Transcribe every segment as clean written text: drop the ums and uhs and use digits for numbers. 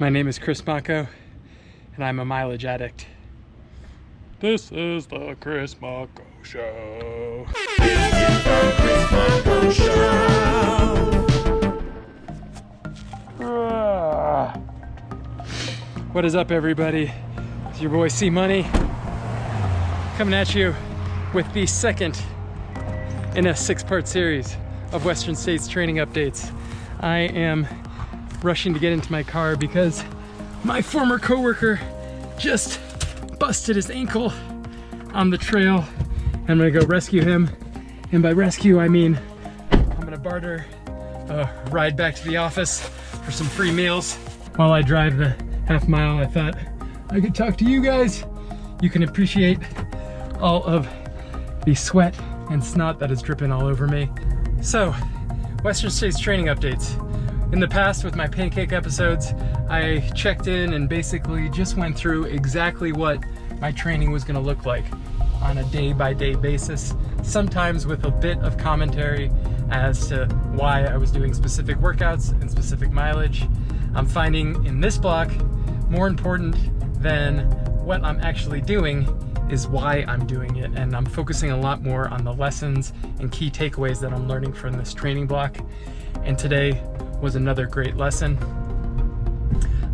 My name is Chris Mocko, and I'm a mileage addict. This is the Chris Mocko Show. This is the Chris Mocko Show. What is up, everybody? It's your boy C Money coming at you with the second in a 6-part series of Western States training updates. I am rushing to get into my car because my former coworker just busted his ankle on the trail. I'm gonna go rescue him, and by rescue I mean I'm gonna barter a ride back to the office for some free meals. While I drive the half mile, I thought I could talk to you guys. You can appreciate all of the sweat and snot that is dripping all over me. So, Western States training updates. In the past, with my pancake episodes, I checked in and basically just went through exactly what my training was gonna look like on a day-by-day basis, sometimes with a bit of commentary as to why I was doing specific workouts and specific mileage. I'm finding in this block, more important than what I'm actually doing is why I'm doing it, and I'm focusing a lot more on the lessons and key takeaways that I'm learning from this training block. And today was another great lesson.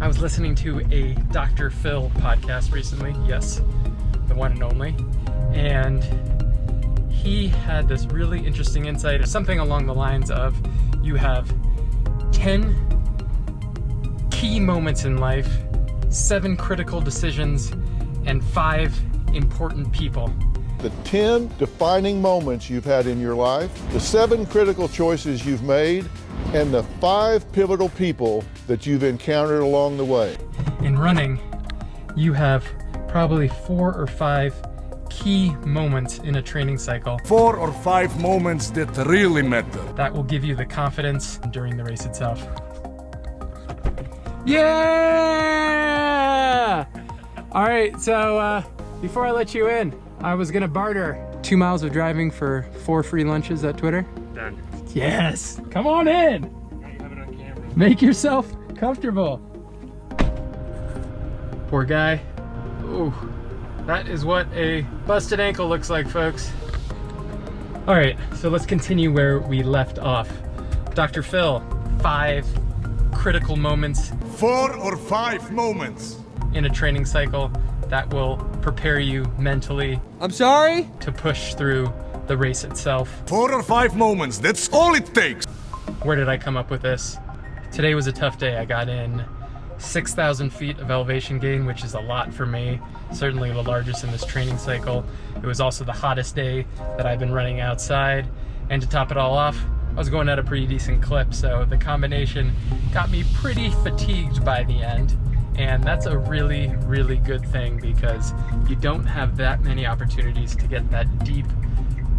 I was listening to a Dr. Phil podcast recently, yes, the one and only, and he had this really interesting insight, something along the lines of you have 10 key moments in life, 7 critical decisions, and 5 important people. The 10 defining moments you've had in your life, the 7 critical choices you've made, and the 5 pivotal people that you've encountered along the way. In running, you have probably 4 or 5 key moments in a training cycle. 4 or 5 moments that really matter. That will give you the confidence during the race itself. Yeah! All right, so before I let you in, I was gonna barter 2 miles of driving for 4 free lunches at Twitter. Done. Yes, come on in. Now you have it on camera. Make yourself comfortable. Poor guy. Ooh, that is what a busted ankle looks like, folks. All right, so let's continue where we left off. Dr. Phil, 5 critical moments 4 or 5 moments. in a training cycle that will prepare you mentally. I'm sorry? To push through the race itself. 4 or 5 moments, that's all it takes. Where did I come up with this? Today was a tough day. I got in 6,000 feet of elevation gain, which is a lot for me. Certainly the largest in this training cycle. It was also the hottest day that I've been running outside. And to top it all off, I was going at a pretty decent clip. So the combination got me pretty fatigued by the end. And that's a really, really good thing because you don't have that many opportunities to get that deep,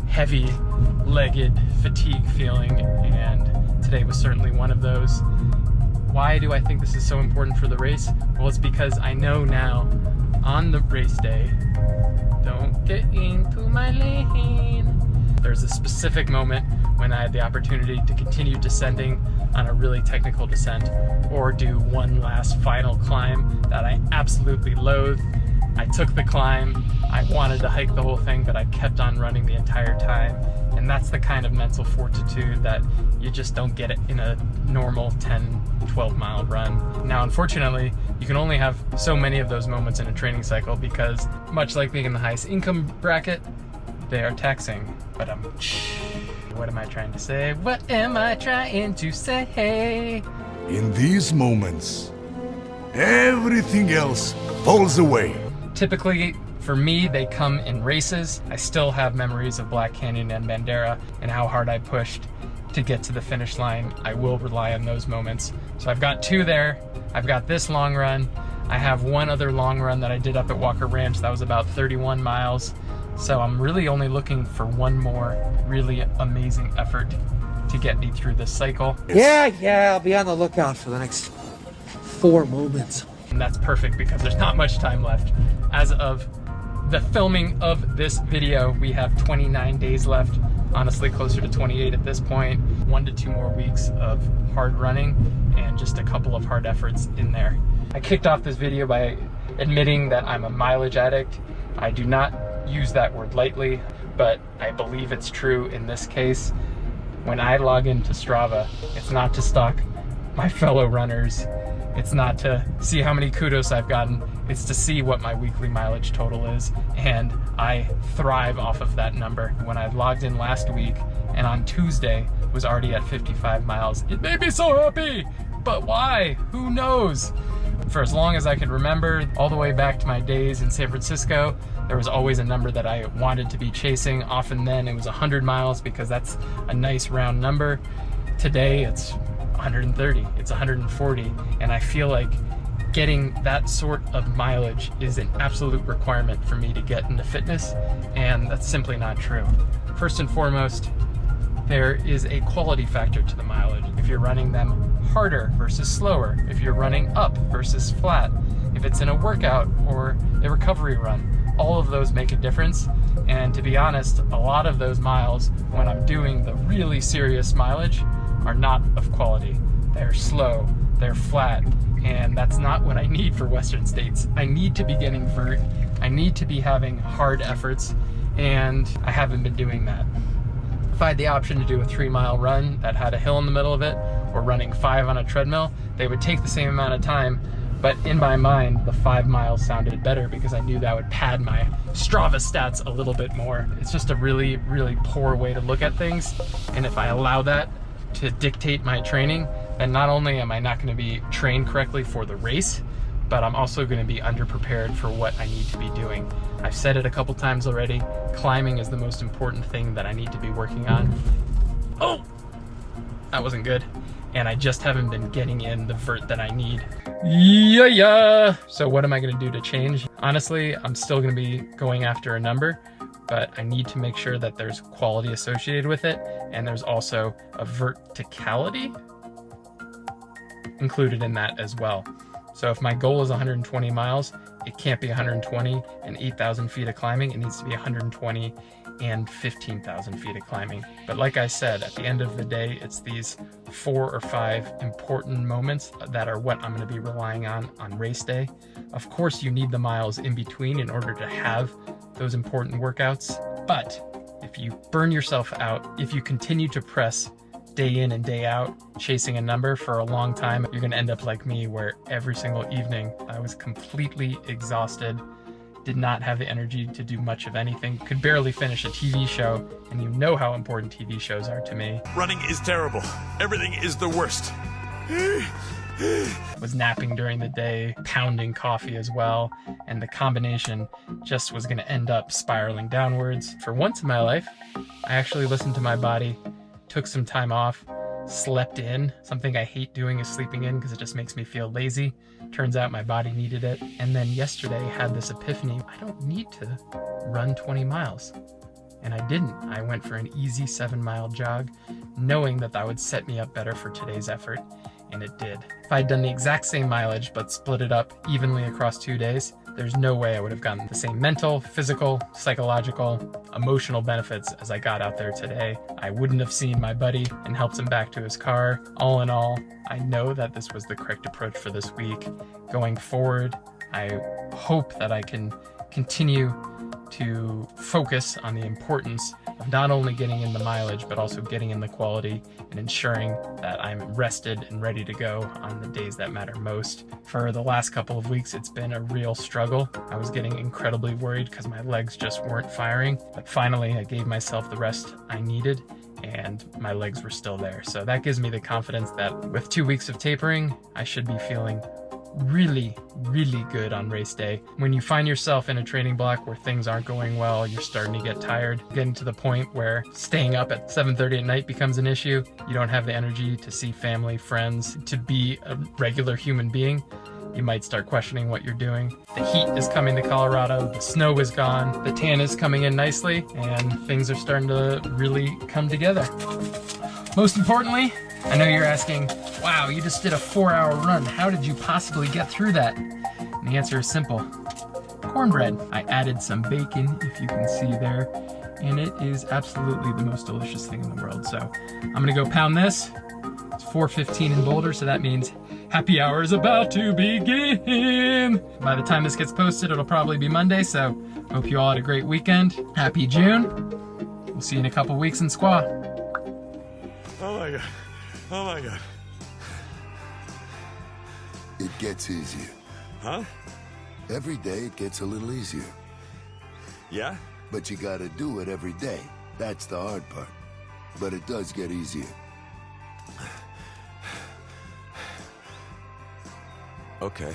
heavy-legged fatigue feeling, and today was certainly one of those. Why do I think this is so important for the race? Well, it's because I know now on the race day, don't get into my lane. There's a specific moment when I had the opportunity to continue descending on a really technical descent or do one last final climb that I absolutely loathed. I took the climb, I wanted to hike the whole thing, but I kept on running the entire time. And that's the kind of mental fortitude that you just don't get it in a normal 10, 12 mile run. Now, unfortunately, you can only have so many of those moments in a training cycle because much like being in the highest income bracket, they are taxing. But what am I trying to say? What am I trying to say? In these moments, everything else falls away. Typically, for me, they come in races. I still have memories of Black Canyon and Bandera and how hard I pushed to get to the finish line. I will rely on those moments. So I've got 2 there. I've got this long run. I have 1 other long run that I did up at Walker Ranch. That was about 31 miles. So I'm really only looking for 1 more really amazing effort to get me through this cycle. Yeah, I'll be on the lookout for the next 4 moments. And that's perfect because there's not much time left. As of the filming of this video, we have 29 days left. Honestly, closer to 28 at this point. 1 to 2 more weeks of hard running and just a couple of hard efforts in there. I kicked off this video by admitting that I'm a mileage addict. I do not use that word lightly, but I believe it's true in this case. When I log into Strava, it's not to stalk my fellow runners. It's not to see how many kudos I've gotten. It's to see what my weekly mileage total is. And I thrive off of that number. When I logged in last week and on Tuesday was already at 55 miles, it made me so happy. But why? Who knows? For as long as I can remember, all the way back to my days in San Francisco, there was always a number that I wanted to be chasing. Often then it was 100 miles because that's a nice round number. Today it's 130, it's 140, and I feel like getting that sort of mileage is an absolute requirement for me to get into fitness, and that's simply not true. First and foremost, there is a quality factor to the mileage. If you're running them harder versus slower, if you're running up versus flat, if it's in a workout or a recovery run, all of those make a difference. And to be honest, a lot of those miles, when I'm doing the really serious mileage, are not of quality. They're slow, they're flat, and that's not what I need for Western States. I need to be getting vert, I need to be having hard efforts, and I haven't been doing that. If I had the option to do a 3-mile run that had a hill in the middle of it, or running 5 on a treadmill, they would take the same amount of time, but in my mind, the 5 miles sounded better because I knew that would pad my Strava stats a little bit more. It's just a really, really poor way to look at things, and if I allow that to dictate my training, then not only am I not going to be trained correctly for the race, but I'm also going to be underprepared for what I need to be doing. I've said it a couple times already, climbing is the most important thing that I need to be working on. Oh, that wasn't good. And I just haven't been getting in the vert that I need. Yeah. So what am I going to do to change? Honestly, I'm still going to be going after a number, but I need to make sure that there's quality associated with it, and there's also a verticality included in that as well. So if my goal is 120 miles, it can't be 120 and 8,000 feet of climbing. It needs to be 120 and 15,000 feet of climbing. But like I said, at the end of the day, it's these 4 or 5 important moments that are what I'm going to be relying on race day. Of course, you need the miles in between in order to have those important workouts. But if you burn yourself out, if you continue to press day in and day out, chasing a number for a long time, you're going to end up like me, where every single evening I was completely exhausted, did not have the energy to do much of anything, could barely finish a TV show, and you know how important TV shows are to me. Running is terrible. Everything is the worst. Was napping during the day, pounding coffee as well, and the combination just was going to end up spiraling downwards. For once in my life, I actually listened to my body, took some time off, slept in. Something I hate doing is sleeping in because it just makes me feel lazy. Turns out my body needed it. And then yesterday had this epiphany. I don't need to run 20 miles. And I didn't. I went for an easy 7-mile jog, knowing that that would set me up better for today's effort. And it did. If I'd done the exact same mileage but split it up evenly across 2 days, there's no way I would have gotten the same mental, physical, psychological, emotional benefits as I got out there today. I wouldn't have seen my buddy and helped him back to his car. All in all, I know that this was the correct approach for this week. Going forward, I hope that I can continue to focus on the importance of not only getting in the mileage, but also getting in the quality and ensuring that I'm rested and ready to go on the days that matter most. For the last couple of weeks, it's been a real struggle. I was getting incredibly worried because my legs just weren't firing, but finally I gave myself the rest I needed and my legs were still there. So that gives me the confidence that with 2 weeks of tapering, I should be feeling really, really good on race day. When you find yourself in a training block where things aren't going well, you're starting to get tired, getting to the point where staying up at 7:30 at night becomes an issue, you don't have the energy to see family, friends, to be a regular human being, you might start questioning what you're doing. The heat is coming to Colorado, the snow is gone, the tan is coming in nicely, and things are starting to really come together. Most importantly, I know you're asking, wow, you just did a 4-hour run. How did you possibly get through that? And the answer is simple. Cornbread. I added some bacon, if you can see there, and it is absolutely the most delicious thing in the world. So I'm gonna go pound this. It's 4:15 in Boulder, so that means happy hour is about to begin. By the time this gets posted, it'll probably be Monday, so hope you all had a great weekend. Happy June. We'll see you in a couple weeks in Squaw. Oh my God. Oh my God. It gets easier. Huh? Every day it gets a little easier. Yeah? But you gotta do it every day. That's the hard part. But it does get easier. Okay.